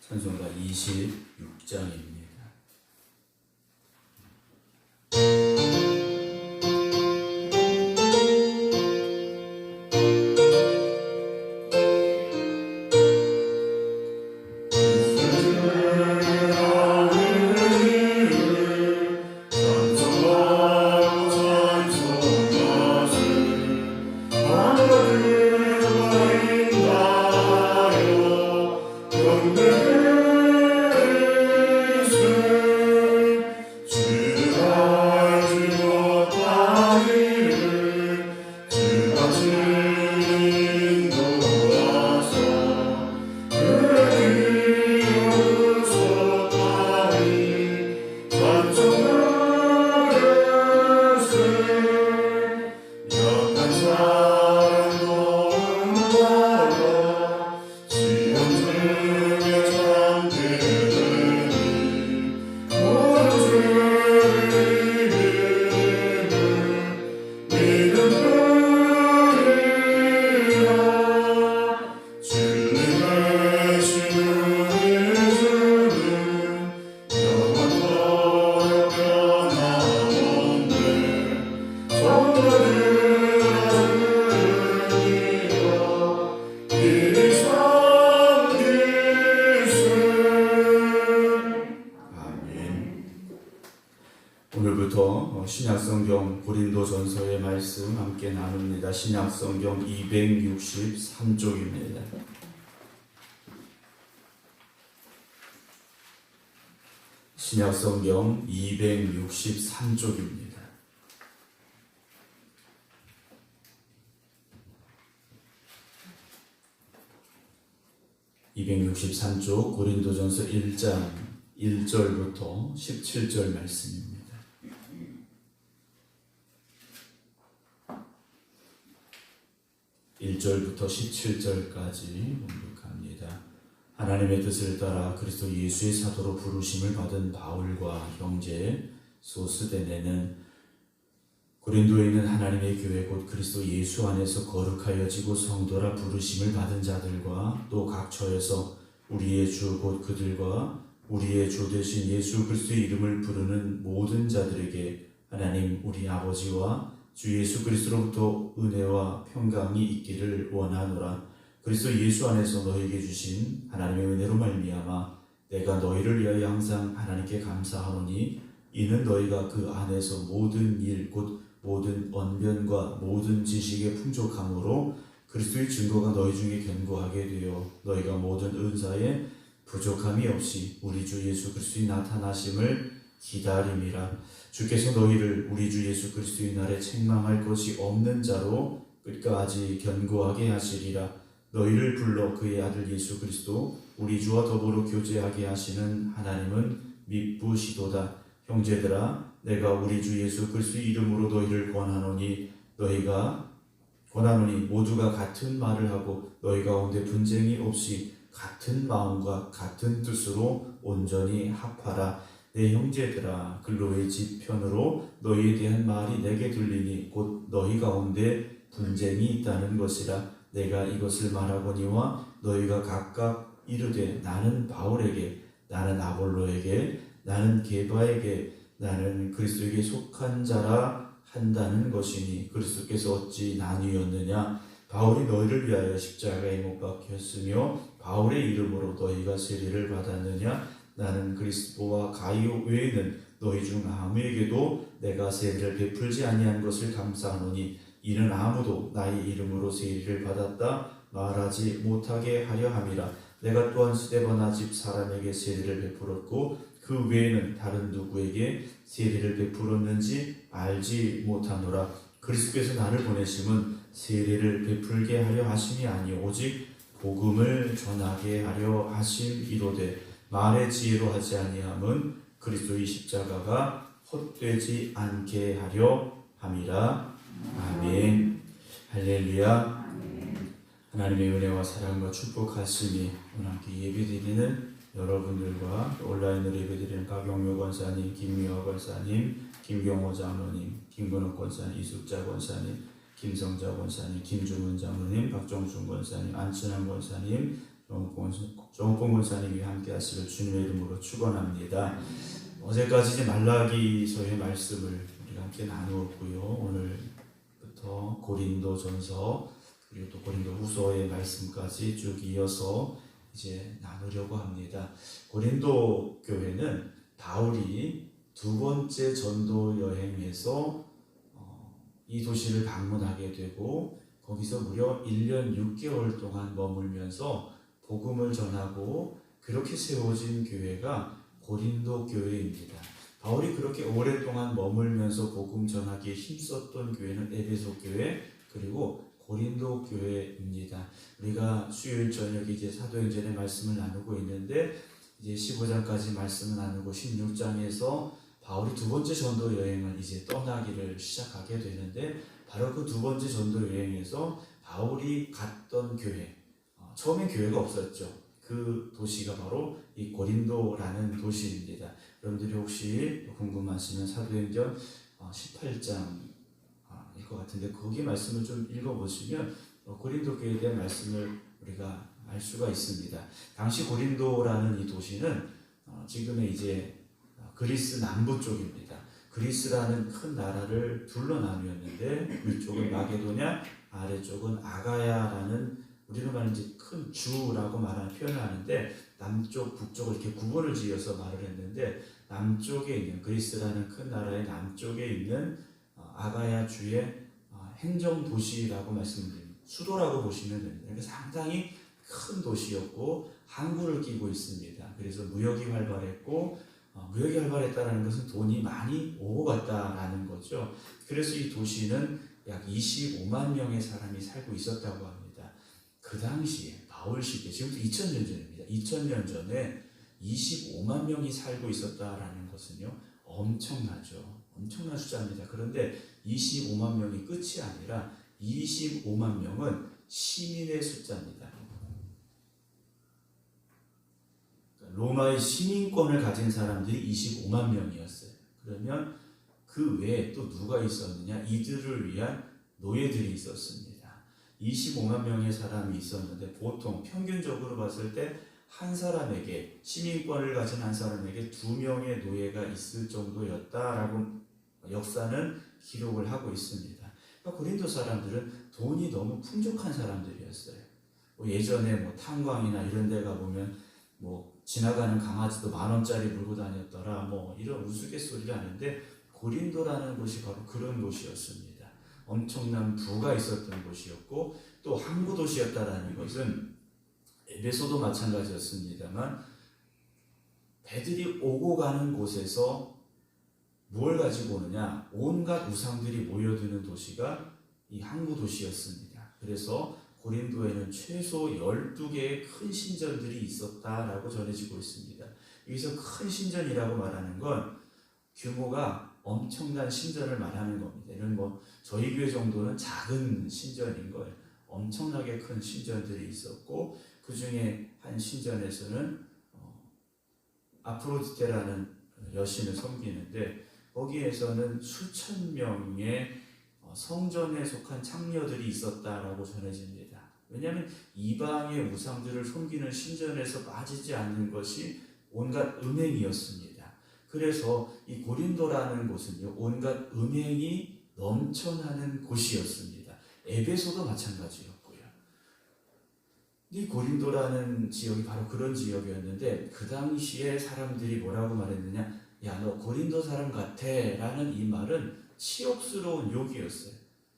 찬송가 26장입니다. 오늘부터 신약성경 고린도전서의 말씀 함께 나눕니다. 신약성경 263쪽입니다. 신약성경 263쪽입니다. (263쪽) 고린도전서 1장 1절부터 17절 말씀입니다. 1절부터 17절까지 봉독합니다. 하나님의 뜻을 따라 그리스도 예수의 사도로 부르심을 받은 바울과 형제 소스데네는 고린도에 있는 하나님의 교회 곧 그리스도 예수 안에서 거룩하여지고 성도라 부르심을 받은 자들과 또 각 처에서 우리의 주 곧 그들과 우리의 주 되신 예수 그리스도의 이름을 부르는 모든 자들에게 하나님 우리 아버지와 주 예수 그리스도로부터 은혜와 평강이 있기를 원하노라. 그리스도 예수 안에서 너희에게 주신 하나님의 은혜로 말미암아 내가 너희를 위하여 항상 하나님께 감사하노니 이는 너희가 그 안에서 모든 일 곧 모든 언변과 모든 지식의 풍족함으로 그리스도의 증거가 너희 중에 견고하게 되어 너희가 모든 은사에 부족함이 없이 우리 주 예수 그리스도의 나타나심을 기다림이라. 주께서 너희를 우리 주 예수 그리스도의 날에 책망할 것이 없는 자로 끝까지 견고하게 하시리라. 너희를 불러 그의 아들 예수 그리스도 우리 주와 더불어 교제하게 하시는 하나님은 미쁘시도다. 형제들아 내가 우리 주 예수 그리스도의 이름으로 너희를 권하노니 모두가 같은 말을 하고 너희 가운데 분쟁이 없이 같은 마음과 같은 뜻으로 온전히 합하라. 내 형제들아 글로의 집 편으로 너희에 대한 말이 내게 들리니 곧 너희 가운데 분쟁이 있다는 것이라. 내가 이것을 말하거니와 너희가 각각 이르되 나는 바울에게 나는 아볼로에게 나는 게바에게 나는 그리스도에게 속한 자라 한다는 것이니 그리스도께서 어찌 나뉘었느냐. 바울이 너희를 위하여 십자가에 못 박혔으며 바울의 이름으로 너희가 세례를 받았느냐. 나는 그리스도와 가이오 외에는 너희 중 아무에게도 내가 세례를 베풀지 아니한 것을 감사하노니 이는 아무도 나의 이름으로 세례를 받았다 말하지 못하게 하려 함이라. 내가 또한 스데바나 집 사람에게 세례를 베풀었고 그 외에는 다른 누구에게 세례를 베풀었는지 알지 못하노라. 그리스도께서 나를 보내심은 세례를 베풀게 하려 하심이 아니요 오직 복음을 전하게 하려 하심이로되 말의 지혜로 하지 아니함은 그리스도의 십자가가 헛되지 않게 하려 함이라. 아멘. 할렐루야. 하나님의 은혜와 사랑과 축복하시니 오늘 함께 예배드리는 여러분들과 온라인으로 예배드리는 박용묘 권사님, 김미화 권사님, 김경호 장로님, 김근옥 권사님, 이숙자 권사님, 김성자 권사님, 김중은 장로님, 박정순 권사님, 안친환 권사님, 정옥봉 권사님이 함께 하시길 주님의 이름으로 축원합니다. 어제까지 이제 말라기서의 말씀을 우리가 함께 나누었고요. 오늘부터 고린도전서 그리고 또 고린도후서의 말씀까지 쭉 이어서 이제 나누려고 합니다. 고린도 교회는 바울이 두 번째 전도 여행에서 이 도시를 방문하게 되고 거기서 무려 1년 6개월 동안 머물면서 복음을 전하고 그렇게 세워진 교회가 고린도 교회입니다. 바울이 그렇게 오랫동안 머물면서 복음 전하기에 힘썼던 교회는 에베소 교회 그리고 고린도 교회입니다. 우리가 수요일 저녁에 이제 사도행전의 말씀을 나누고 있는데 이제 15장까지 말씀을 나누고 16장에서 바울이 두 번째 전도 여행을 이제 떠나기를 시작하게 되는데 바로 그 두 번째 전도 여행에서 바울이 갔던 교회, 처음엔 교회가 없었죠. 그 도시가 바로 이 고린도라는 도시입니다. 여러분들이 혹시 궁금하시면 사도행전 18장일 것 같은데 거기 말씀을 좀 읽어보시면 고린도 교회에 대한 말씀을 우리가 알 수가 있습니다. 당시 고린도라는 이 도시는 지금의 이제 그리스 남부 쪽입니다. 그리스라는 큰 나라를 둘러 나누었는데 위쪽은 마게도냐, 아래쪽은 아가야라는 우리는 말하는 이제 큰 주라고 말하는 표현을 하는데 남쪽, 북쪽을 이렇게 구분을 지어서 말을 했는데 남쪽에 있는 그리스라는 큰 나라의 남쪽에 있는 아가야 주의 행정 도시라고 말씀드립니다. 수도라고 보시면 됩니다. 그러니까 상당히 큰 도시였고 항구를 끼고 있습니다. 그래서 무역이 활발했고 무역이 활발했다는 것은 돈이 많이 오고 갔다라는 거죠. 그래서 이 도시는 약 25만 명의 사람이 살고 있었다고 합니다. 그 당시에 바울 시대, 지금부터 2000년 전입니다. 2000년 전에 25만 명이 살고 있었다라는 것은요, 엄청나죠. 엄청난 숫자입니다. 그런데 25만 명이 끝이 아니라 25만 명은 시민의 숫자입니다. 로마의 시민권을 가진 사람들이 25만 명이었어요. 그러면 그 외에 또 누가 있었느냐? 이들을 위한 노예들이 있었습니다. 25만 명의 사람이 있었는데 보통 평균적으로 봤을 때 한 사람에게 시민권을 가진 한 사람에게 2명의 노예가 있을 정도였다라고 역사는 기록을 하고 있습니다. 그러니까 고린도 사람들은 돈이 너무 풍족한 사람들이었어요. 예전에 탄광이나 이런 데 가보면 지나가는 강아지도 10,000원짜리 물고 다녔더라 이런 우스갯소리를 하는데 고린도라는 곳이 바로 그런 곳이었습니다. 엄청난 부가 있었던 곳이었고 또 항구 도시였다라는 것은 에베소도 마찬가지였습니다만 배들이 오고 가는 곳에서 뭘 가지고 오느냐? 온갖 우상들이 모여드는 도시가 이 항구 도시였습니다. 그래서 고린도에는 최소 12개의 큰 신전들이 있었다라고 전해지고 있습니다. 여기서 큰 신전이라고 말하는 건 규모가 엄청난 신전을 말하는 겁니다. 이런 저희 교회 정도는 작은 신전인 거예요. 엄청나게 큰 신전들이 있었고 그 중에 한 신전에서는 아프로디테라는 여신을 섬기는데 거기에서는 수천 명의 성전에 속한 창녀들이 있었다라고 전해집니다. 왜냐하면 이방의 우상들을 섬기는 신전에서 빠지지 않는 것이 온갖 음행이었습니다. 그래서 이 고린도라는 곳은요, 온갖 음행이 넘쳐나는 곳이었습니다. 에베소도 마찬가지였고요. 이 고린도라는 지역이 바로 그런 지역이었는데 그 당시에 사람들이 뭐라고 말했느냐? 야, 너 고린도 사람 같아 라는 이 말은 치욕스러운 욕이었어요.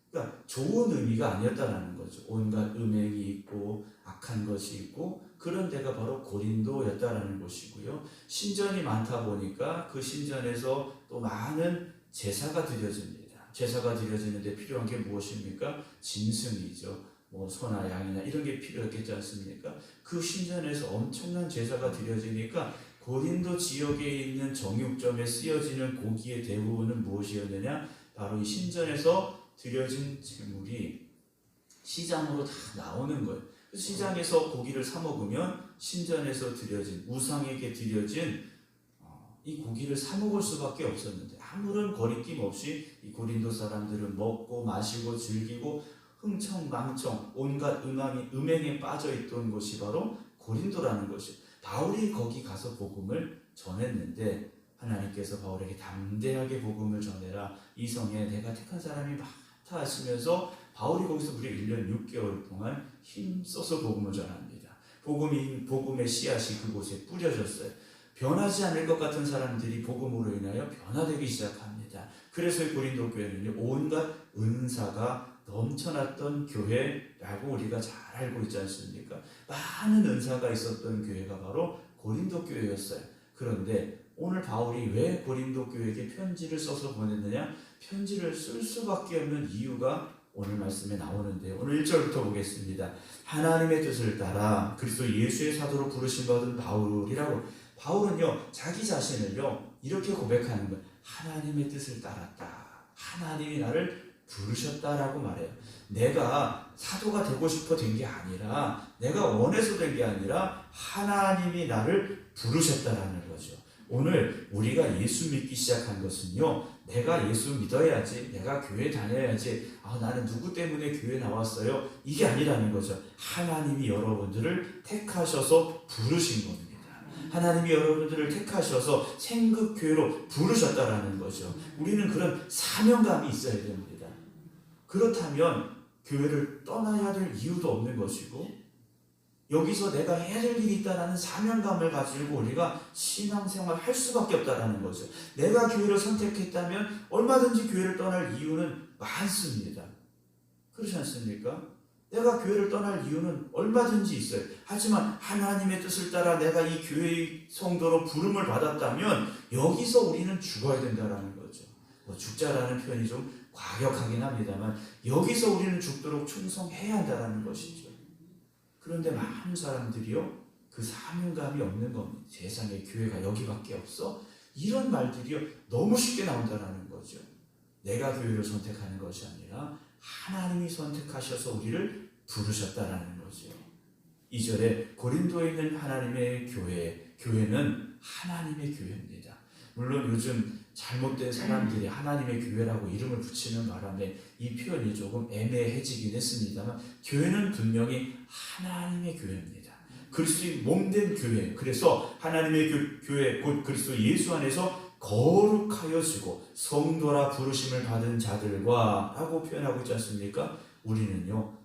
그러니까 좋은 의미가 아니었다라는 거죠. 온갖 음행이 있고 악한 것이 있고 그런 데가 바로 고린도였다라는 곳이고요. 신전이 많다 보니까 그 신전에서 또 많은 제사가 드려집니다. 제사가 드려지는데 필요한 게 무엇입니까? 짐승이죠. 소나 양이나 이런 게 필요했겠지 않습니까? 그 신전에서 엄청난 제사가 드려지니까 고린도 지역에 있는 정육점에 쓰여지는 고기의 대부분은 무엇이었느냐? 바로 이 신전에서 드려진 제물이 시장으로 다 나오는 거예요. 시장에서 고기를 사 먹으면 신전에서 드려진 우상에게 드려진 이 고기를 사 먹을 수밖에 없었는데 아무런 거리낌 없이 이 고린도 사람들은 먹고 마시고 즐기고 흥청망청 온갖 음행에 빠져 있던 곳이 바로 고린도라는 것이. 바울이 거기 가서 복음을 전했는데 하나님께서 바울에게 담대하게 복음을 전해라. 이 성에 내가 택한 사람이 많다 하시면서 바울이 거기서 무려 1년 6개월 동안 힘써서 복음을 전합니다. 복음의 씨앗이 그곳에 뿌려졌어요. 변하지 않을 것 같은 사람들이 복음으로 인하여 변화되기 시작합니다. 그래서 고린도 교회는 온갖 은사가 넘쳐났던 교회라고 우리가 잘 알고 있지 않습니까? 많은 은사가 있었던 교회가 바로 고린도 교회였어요. 그런데 오늘 바울이 왜 고린도 교회에게 편지를 써서 보냈느냐? 편지를 쓸 수밖에 없는 이유가 오늘 말씀에 나오는데요. 오늘 1절부터 보겠습니다. 하나님의 뜻을 따라 그리스도 예수의 사도로 부르심 받은 바울이라고. 바울은요, 자기 자신을요, 이렇게 고백하는 거예요. 하나님의 뜻을 따랐다. 하나님이 나를 부르셨다라고 말해요. 내가 사도가 되고 싶어 된 게 아니라, 내가 원해서 된 게 아니라 하나님이 나를 부르셨다라는 거죠. 오늘 우리가 예수 믿기 시작한 것은요, 내가 예수 믿어야지, 내가 교회 다녀야지, 나는 누구 때문에 교회 나왔어요, 이게 아니라는 거죠. 하나님이 여러분들을 택하셔서 부르신 겁니다. 하나님이 여러분들을 택하셔서 생극교회로 부르셨다라는 거죠. 우리는 그런 사명감이 있어야 됩니다. 그렇다면 교회를 떠나야 될 이유도 없는 것이고, 여기서 내가 해야 될 일이 있다라는 사명감을 가지고 우리가 신앙생활 할 수밖에 없다라는 거죠. 내가 교회를 선택했다면 얼마든지 교회를 떠날 이유는 많습니다. 그렇지 않습니까? 내가 교회를 떠날 이유는 얼마든지 있어요. 하지만 하나님의 뜻을 따라 내가 이 교회의 성도로 부름을 받았다면 여기서 우리는 죽어야 된다라는 거죠. 죽자라는 표현이 좀 과격하긴 합니다만 여기서 우리는 죽도록 충성해야 한다라는 것이죠. 그런데 많은 사람들이요, 그 사명감이 없는 겁니다. 세상에 교회가 여기밖에 없어? 이런 말들이요, 너무 쉽게 나온다라는 거죠. 내가 교회를 선택하는 것이 아니라 하나님이 선택하셔서 우리를 부르셨다라는 거죠. 2절에 고린도에 있는 하나님의 교회는 하나님의 교회입니다. 물론 요즘 잘못된 사람들이 하나님의 교회라고 이름을 붙이는 바람에 이 표현이 조금 애매해지긴 했습니다만, 교회는 분명히 하나님의 교회입니다. 그리스도의 몸된 교회. 그래서 하나님의 교회, 곧 그리스도 예수 안에서 거룩하여지고 성도라 부르심을 받은 자들과 라고 표현하고 있지 않습니까? 우리는요,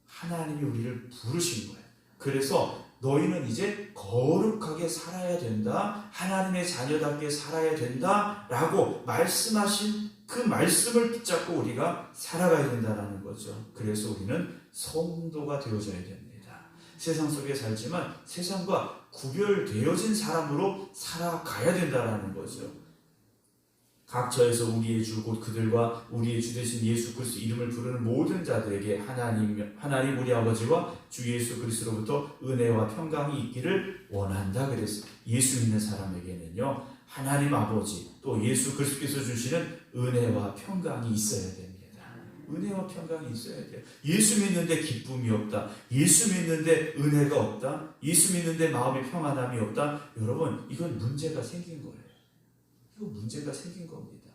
하나님이 우리를 부르신 거예요. 그래서 너희는 이제 거룩하게 살아야 된다, 하나님의 자녀답게 살아야 된다 라고 말씀하신 그 말씀을 붙잡고 우리가 살아가야 된다는 거죠. 그래서 우리는 성도가 되어져야 됩니다. 세상 속에 살지만 세상과 구별되어진 사람으로 살아가야 된다는 거죠. 각처에서 우리의 주 곧 그들과 우리의 주 되신 예수 그리스도 이름을 부르는 모든 자들에게 하나님 우리 아버지와 주 예수 그리스도로부터 은혜와 평강이 있기를 원한다 그랬어요. 예수 믿는 사람에게는요, 하나님 아버지 또 예수 그리스도께서 주시는 은혜와 평강이 있어야 됩니다. 은혜와 평강이 있어야 돼요. 예수 믿는데 기쁨이 없다, 예수 믿는데 은혜가 없다, 예수 믿는데 마음의 평안함이 없다, 여러분, 이건 문제가 생긴 거예요. 이거 문제가 생긴 겁니다.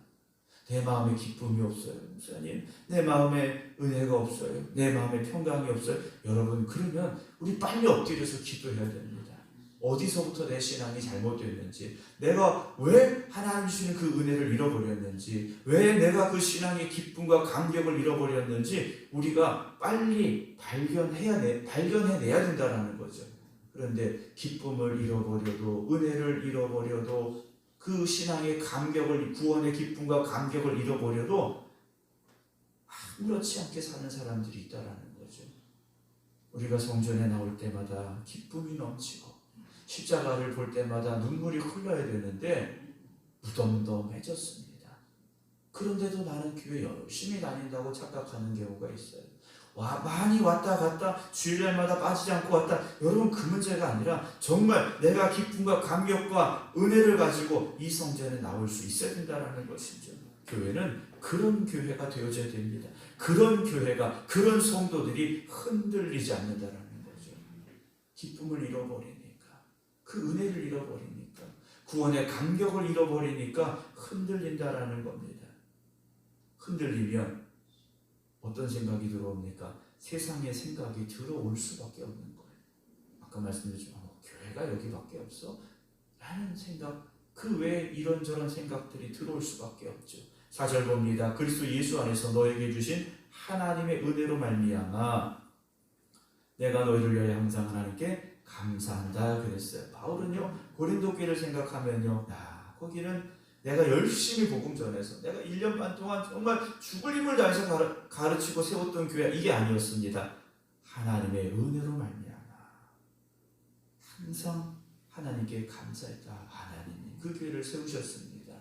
내 마음에 기쁨이 없어요, 목사님. 내 마음에 은혜가 없어요. 내 마음에 평강이 없어요. 여러분, 그러면 우리 빨리 엎드려서 기도해야 됩니다. 어디서부터 내 신앙이 잘못됐는지, 내가 왜 하나님 주시는 그 은혜를 잃어버렸는지, 왜 내가 그 신앙의 기쁨과 감격을 잃어버렸는지 우리가 빨리 발견해내야 된다는 거죠. 그런데 기쁨을 잃어버려도, 은혜를 잃어버려도, 그 신앙의 감격을, 구원의 기쁨과 감격을 잃어버려도 아무렇지 않게 사는 사람들이 있다라는 거죠. 우리가 성전에 나올 때마다 기쁨이 넘치고 십자가를 볼 때마다 눈물이 흘러야 되는데 무덤덤해졌습니다. 그런데도 나는 교회 열심히 다닌다고 착각하는 경우가 있어요. 많이 왔다 갔다 주일날마다 빠지지 않고 왔다. 여러분, 그 문제가 아니라 정말 내가 기쁨과 감격과 은혜를 가지고 이 성전에 나올 수 있어야 된다는 것이죠. 교회는 그런 교회가 되어져야 됩니다. 그런 교회가, 그런 성도들이 흔들리지 않는다는 거죠. 기쁨을 잃어버리니까, 그 은혜를 잃어버리니까, 구원의 감격을 잃어버리니까 흔들린다라는 겁니다. 흔들리면 어떤 생각이 들어옵니까? 세상의 생각이 들어올 수밖에 없는 거예요. 아까 말씀드렸지만 교회가 여기밖에 없어? 라는 생각, 그 외에 이런저런 생각들이 들어올 수밖에 없죠. 4절 봅니다. 그리스도 예수 안에서 너에게 주신 하나님의 은혜로 말미암아 내가 너희를 위하여 항상 하나님께 감사한다 그랬어요. 바울은요 고린도 교회를 생각하면요, 거기는 내가 열심히 복음 전해서 내가 1년 반 동안 정말 죽을 힘을 다해서 가르치고 세웠던 교회, 이게 아니었습니다. 하나님의 은혜로 말미암아 항상 하나님께 감사했다. 하나님이 그 교회를 세우셨습니다.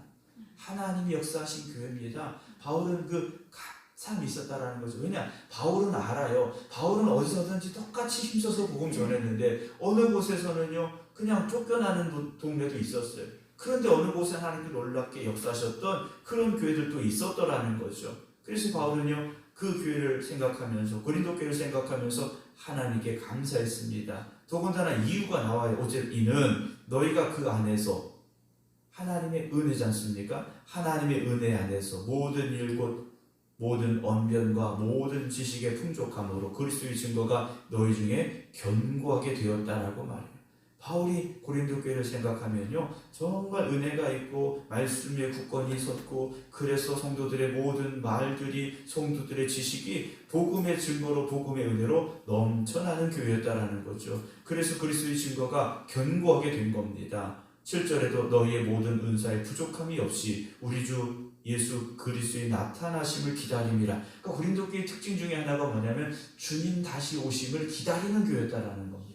하나님이 역사하신 교회입니다. 바울은 그 감사함이 있었다라는 거죠. 왜냐? 바울은 알아요. 바울은 어디서든지 똑같이 힘써서 복음 전했는데 어느 곳에서는요 그냥 쫓겨나는 동네도 있었어요. 그런데 어느 곳에 하나님께 놀랍게 역사하셨던 그런 교회들도 있었더라는 거죠. 그래서 바울은요 그 교회를 생각하면서, 고린도 교회를 생각하면서 하나님께 감사했습니다. 더군다나 이유가 나와요. 어제 이는 너희가 그 안에서, 하나님의 은혜지 않습니까? 하나님의 은혜 안에서 모든 일 곧 모든 언변과 모든 지식의 풍족함으로 그리스도의 증거가 너희 중에 견고하게 되었다라고 말해요. 바울이 고린도 교회를 생각하면요 정말 은혜가 있고 말씀에 굳건히 섰고, 그래서 성도들의 모든 말들이, 성도들의 지식이 복음의 증거로, 복음의 은혜로 넘쳐나는 교회였다라는 거죠. 그래서 그리스도의 증거가 견고하게 된 겁니다. 7절에도 너희의 모든 은사에 부족함이 없이 우리 주 예수 그리스도의 나타나심을 기다림이라. 그러니까 고린도 교회의 특징 중에 하나가 뭐냐면 주님 다시 오심을 기다리는 교회였다라는 겁니다.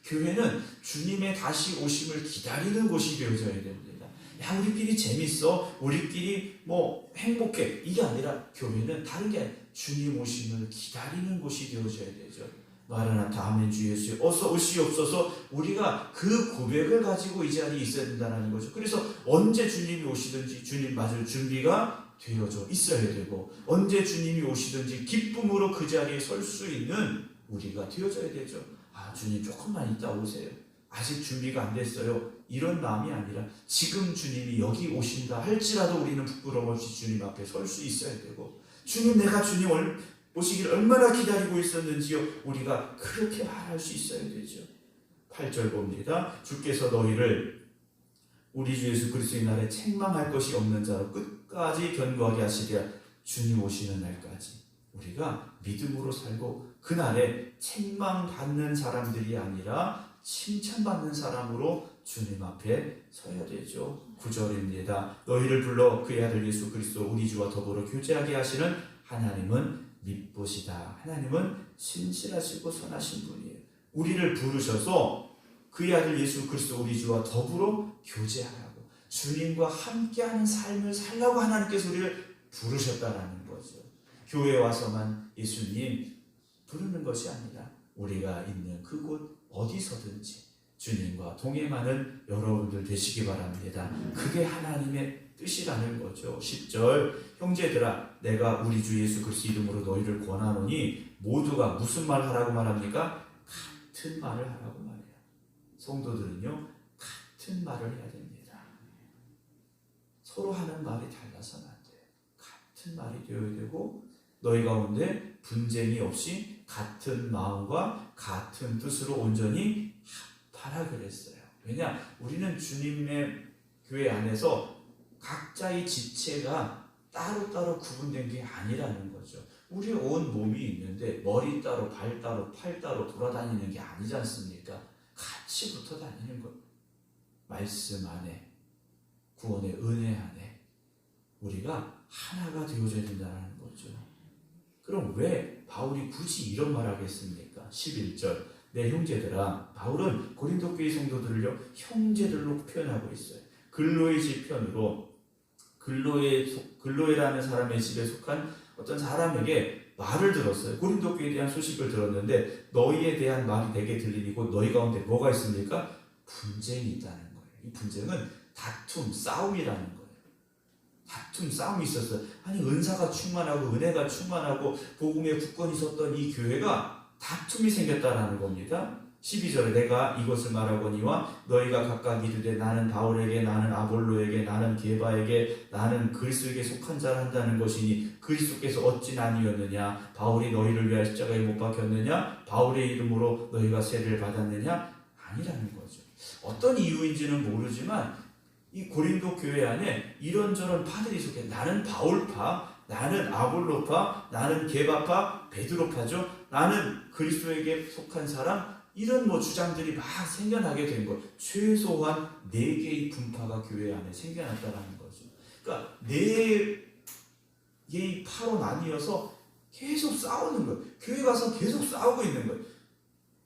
교회는 주님의 다시 오심을 기다리는 곳이 되어져야 됩니다. 야, 우리끼리 재밌어, 우리끼리 뭐 행복해, 이게 아니라 교회는 다른 게 아니라 주님 오심을 기다리는 곳이 되어져야 되죠. 마라나타 아멘 주 예수 어서 오시옵소서. 우리가 그 고백을 가지고 이 자리에 있어야 된다는 거죠. 그래서 언제 주님이 오시든지 주님 맞을 준비가 되어져 있어야 되고, 언제 주님이 오시든지 기쁨으로 그 자리에 설 수 있는 우리가 되어져야 되죠. 주님 조금만 이따 오세요, 아직 준비가 안 됐어요, 이런 마음이 아니라 지금 주님이 여기 오신다 할지라도 우리는 부끄러움 없이 주님 앞에 설 수 있어야 되고, 주님 내가 주님 오시기를 얼마나 기다리고 있었는지요, 우리가 그렇게 말할 수 있어야 되죠. 8절 봅니다. 주께서 너희를 우리 주 예수 그리스도의 날에 책망할 것이 없는 자로 끝까지 견고하게 하시리라. 주님 오시는 날까지 우리가 믿음으로 살고 그날에 책망받는 사람들이 아니라 칭찬받는 사람으로 주님 앞에 서야 되죠. 9절입니다. 너희를 불러 그의 아들 예수 그리스도 우리 주와 더불어 교제하게 하시는 하나님은 미쁘시다. 하나님은 신실하시고 선하신 분이에요. 우리를 부르셔서 그의 아들 예수 그리스도 우리 주와 더불어 교제하라고, 주님과 함께하는 삶을 살라고 하나님께서 우리를 부르셨다라는 거죠. 교회에 와서만 예수님 부르는 것이 아니라 우리가 있는 그곳 어디서든지 주님과 동행하는 여러분들 되시기 바랍니다. 그게 하나님의 뜻이라는 거죠. 10절 형제들아 내가 우리 주 예수 그리스도 이름으로 너희를 권하노니 모두가 무슨 말 하라고 말합니까? 같은 말을 하라고 말해요. 성도들은요 같은 말을 해야 됩니다. 서로 하는 말이 달라서는 안 돼요. 같은 말이 되어야 되고, 너희 가운데 분쟁이 없이 같은 마음과 같은 뜻으로 온전히 합하라 그랬어요. 왜냐? 우리는 주님의 교회 안에서 각자의 지체가 따로따로 구분된 게 아니라는 거죠. 우리 온 몸이 있는데 머리 따로, 발 따로, 팔 따로 돌아다니는 게 아니지 않습니까? 같이 붙어 다니는 것. 말씀 안에, 구원의 은혜 안에 우리가 하나가 되어져야 된다는 거죠. 그럼 왜 바울이 굳이 이런 말을 하겠습니까? 11절 내 형제들아, 바울은 고린도 교회 성도들을요 형제들로 표현하고 있어요. 근로의 지편으로, 근로에라는 사람의 집에 속한 어떤 사람에게 말을 들었어요. 고린도 교회에 대한 소식을 들었는데 너희에 대한 말이 내게 들리고 너희 가운데 뭐가 있습니까? 분쟁이 있다는 거예요. 이 분쟁은 다툼, 싸움이라는 거예요. 다툼, 싸움이 있었어요. 아니 은사가 충만하고 은혜가 충만하고 복음에 굳건히 섰던 이 교회가 다툼이 생겼다라는 겁니다. 12절에 내가 이것을 말하거니와 너희가 각각 이르되 나는 바울에게 나는 아볼로에게 나는 게바에게 나는 그리스도에게 속한 자라 한다는 것이니 그리스도께서 어찌 나뉘었느냐 바울이 너희를 위하여 십자가에 못 박혔느냐 바울의 이름으로 너희가 세례를 받았느냐 아니라는 거죠. 어떤 이유인지는 모르지만 이 고린도 교회 안에 이런저런 파들이 속해 나는 바울파 나는 아볼로파 나는 게바파 베드로파죠. 나는 그리스도에게 속한 사람 이런 주장들이 막 생겨나게 된 것. 최소한 4개의 분파가 교회 안에 생겨났다는 거죠. 그러니까 4개의 파로 나뉘어서 계속 싸우는 것. 교회 가서 계속 싸우고 있는 것.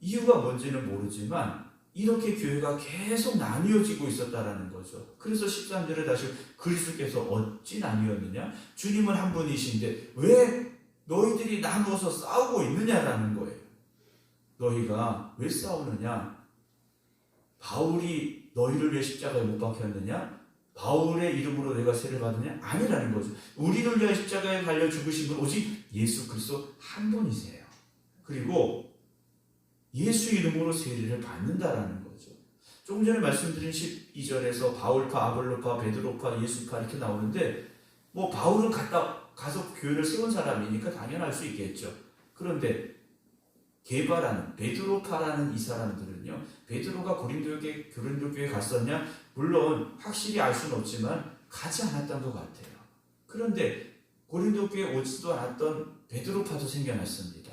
이유가 뭔지는 모르지만 이렇게 교회가 계속 나뉘어지고 있었다라는 거죠. 그래서 13절에 다시 그리스도께서 어찌 나뉘었느냐? 주님은 한 분이신데 왜 너희들이 나누어서 싸우고 있느냐라는 거예요. 너희가 왜 싸우느냐? 바울이 너희를 위해 십자가에 못 박혔느냐? 바울의 이름으로 내가 세례를 받느냐? 아니라는 거죠. 우리를 위해 십자가에 달려 죽으신 분 오직 예수 그리스도 한 분이세요. 그리고 예수 이름으로 세례를 받는다라는 거죠. 조금 전에 말씀드린 12절에서 바울파, 아볼로파, 베드로파, 예수파 이렇게 나오는데 바울은 가서 교회를 세운 사람이니까 당연할 수 있겠죠. 그런데 게바라는 베드로파라는 이 사람들은요. 베드로가 고린도 교회에 갔었냐? 물론 확실히 알 수는 없지만 가지 않았던 것 같아요. 그런데 고린도 교회에 오지도 않았던 베드로파도 생겨났습니다.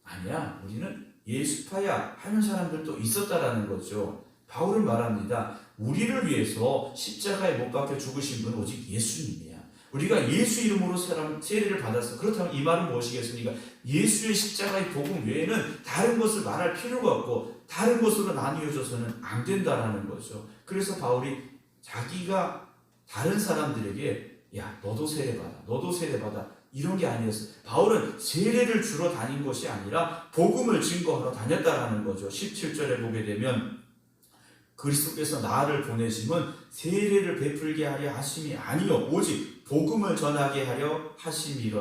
아니야, 우리는 예수파야 하는 사람들도 있었다라는 거죠. 바울은 말합니다. 우리를 위해서 십자가에 못 박혀 죽으신 분은 오직 예수님이야. 우리가 예수 이름으로 세례를 받았어. 그렇다면 이 말은 무엇이겠습니까? 예수의 십자가의 복음 외에는 다른 것을 말할 필요가 없고 다른 것으로 나뉘어져서는 안 된다라는 거죠. 그래서 바울이 자기가 다른 사람들에게 야 너도 세례받아 너도 세례받아 이런 게 아니었어요. 바울은 세례를 주러 다닌 것이 아니라 복음을 증거하러 다녔다라는 거죠. 17절에 보게 되면 그리스도께서 나를 보내심은 세례를 베풀게 하려 하심이 아니요 오직 복음을 전하게 하려 하심이라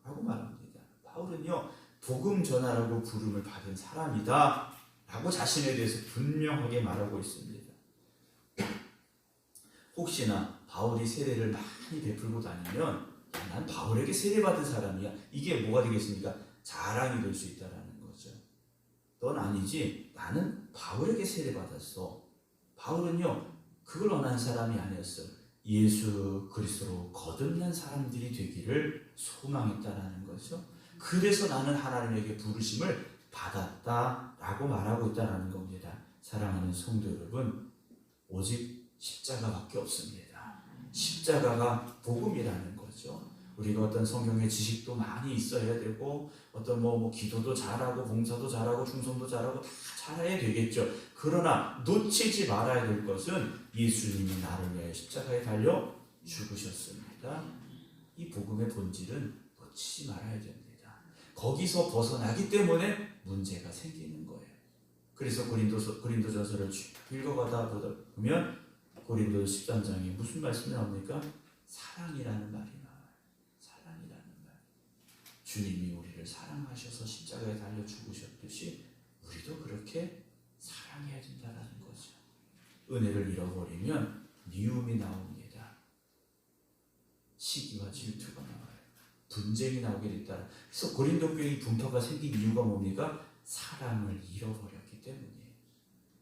라고 말합니다. 바울은요 복음 전하라고 부름을 받은 사람이다 라고 자신에 대해서 분명하게 말하고 있습니다. 혹시나 바울이 세례를 많이 베풀고 다니면 난 바울에게 세례받은 사람이야. 이게 뭐가 되겠습니까? 자랑이 될 수 있다는 거죠. 넌 아니지. 나는 바울에게 세례받았어. 바울은요. 그걸 원하는 사람이 아니었어요. 예수 그리스도로 거듭난 사람들이 되기를 소망했다라는 거죠. 그래서 나는 하나님에게 부르심을 받았다라고 말하고 있다는 겁니다. 사랑하는 성도 여러분, 오직 십자가밖에 없습니다. 십자가가 복음이라는 거죠. 우리가 어떤 성경의 지식도 많이 있어야 되고 어떤 기도도 잘하고 봉사도 잘하고 충성도 잘하고 다 잘해야 되겠죠. 그러나 놓치지 말아야 될 것은 예수님이 나를 위하여 십자가에 달려 죽으셨습니다. 이 복음의 본질은 놓치지 말아야 됩니다. 거기서 벗어나기 때문에 문제가 생기는 거예요. 그래서 고린도전서를 읽어가다 보면 고린도 13장에 무슨 말씀이 나옵니까? 사랑이라는 말이 나와요. 사랑이라는 말. 주님이 우리를 사랑하셔서 십자가에 달려 죽으셨듯이 우리도 그렇게 사랑해야 된다는 거죠. 은혜를 잃어버리면 미움이 나옵니다. 시기와 질투가 나와요. 분쟁이 나오게 됐다. 그래서 고린도 교회의 분파가 생긴 이유가 뭡니까? 사랑을 잃어버렸기 때문이에요.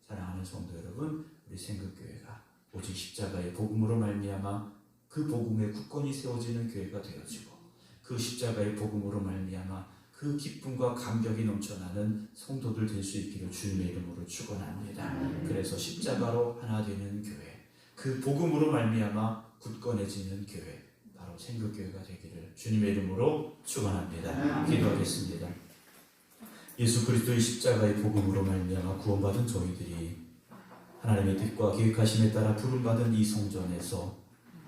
사랑하는 성도 여러분, 우리 생극교회가 오직 십자가의 복음으로 말미암아 그 복음의 굳건히 세워지는 교회가 되어지고 그 십자가의 복음으로 말미암아 그 기쁨과 감격이 넘쳐나는 성도들 될 수 있기를 주님의 이름으로 축원합니다. 그래서 십자가로 하나 되는 교회, 그 복음으로 말미암아 굳건해지는 교회, 바로 생극교회가 되기를 주님의 이름으로 축원합니다. 기도하겠습니다. 예수 그리스도의 십자가의 복음으로 말미암아 구원받은 저희들이 하나님의 뜻과 계획하심에 따라 부름받은 이 성전에서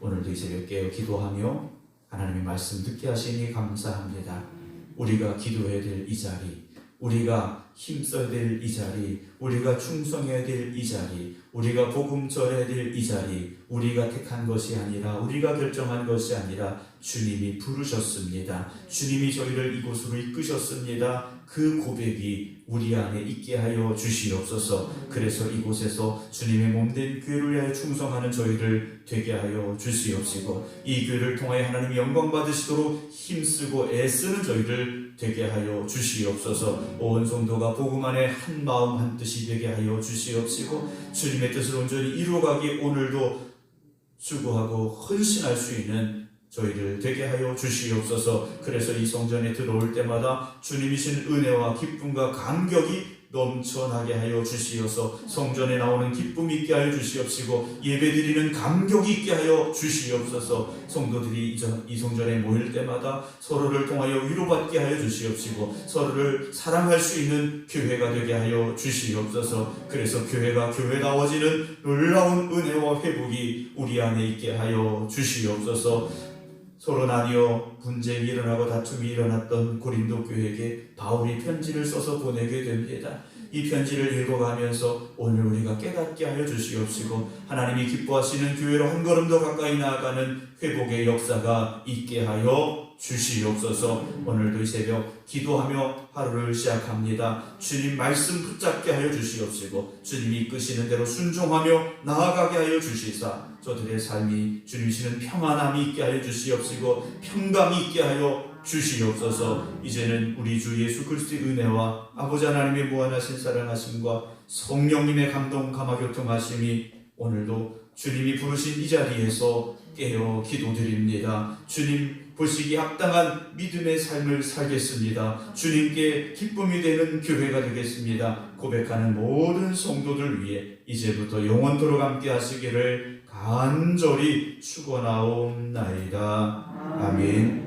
오늘도 이 새벽 깨어 기도하며 하나님의 말씀 듣게 하시니 감사합니다. 우리가 기도해야 될 이 자리, 우리가 힘써야 될 이 자리, 우리가 충성해야 될 이 자리, 우리가 복음 전해야 될 이 자리, 우리가 택한 것이 아니라, 우리가 결정한 것이 아니라 주님이 부르셨습니다. 주님이 저희를 이곳으로 이끄셨습니다. 그 고백이 우리 안에 있게 하여 주시옵소서. 그래서 이곳에서 주님의 몸된 교회를 위하여 충성하는 저희를 되게 하여 주시옵시고, 이 교회를 통하여 하나님이 영광 받으시도록 힘쓰고 애쓰는 저희를 되게 하여 주시옵소서. 온 성도가 복음 안에 한 마음 한 뜻이 되게 하여 주시옵시고, 주님의 뜻을 온전히 이루어가기 오늘도 수고하고 헌신할 수 있는 저희를 되게 하여 주시옵소서. 그래서 이 성전에 들어올 때마다 주님이신 은혜와 기쁨과 감격이 넘쳐나게 하여 주시어서 성전에 나오는 기쁨 있게 하여 주시옵시고, 예배드리는 감격이 있게 하여 주시옵소서. 성도들이 이 성전에 모일 때마다 서로를 통하여 위로받게 하여 주시옵시고, 서로를 사랑할 수 있는 교회가 되게 하여 주시옵소서. 그래서 교회가 교회다워지는 놀라운 은혜와 회복이 우리 안에 있게 하여 주시옵소서. 서로 나뉘어 분쟁이 일어나고 다툼이 일어났던 고린도 교회에게 바울이 편지를 써서 보내게 됩니다. 이 편지를 읽어가면서 오늘 우리가 깨닫게 하여 주시옵시고, 하나님이 기뻐하시는 교회로 한 걸음 더 가까이 나아가는 회복의 역사가 있게 하여 주시옵소서. 오늘도 이 새벽 기도하며 하루를 시작합니다. 주님 말씀 붙잡게 하여 주시옵시고, 주님이 이끄시는 대로 순종하며 나아가게 하여 주시사, 저들의 삶이 주님이시는 평안함이 있게 하여 주시옵시고, 평강이 있게 하여 주시옵소서. 이제는 우리 주 예수 그리스도의 은혜와 아버지 하나님의 무한하신 사랑하심과 성령님의 감동 감화교통하심이 오늘도 주님이 부르신 이 자리에서 깨어 기도드립니다. 주님 보시기 합당한 믿음의 삶을 살겠습니다. 주님께 기쁨이 되는 교회가 되겠습니다. 고백하는 모든 성도들 위해 이제부터 영원토록 함께 하시기를 간절히 축원하옵나이다. 아멘.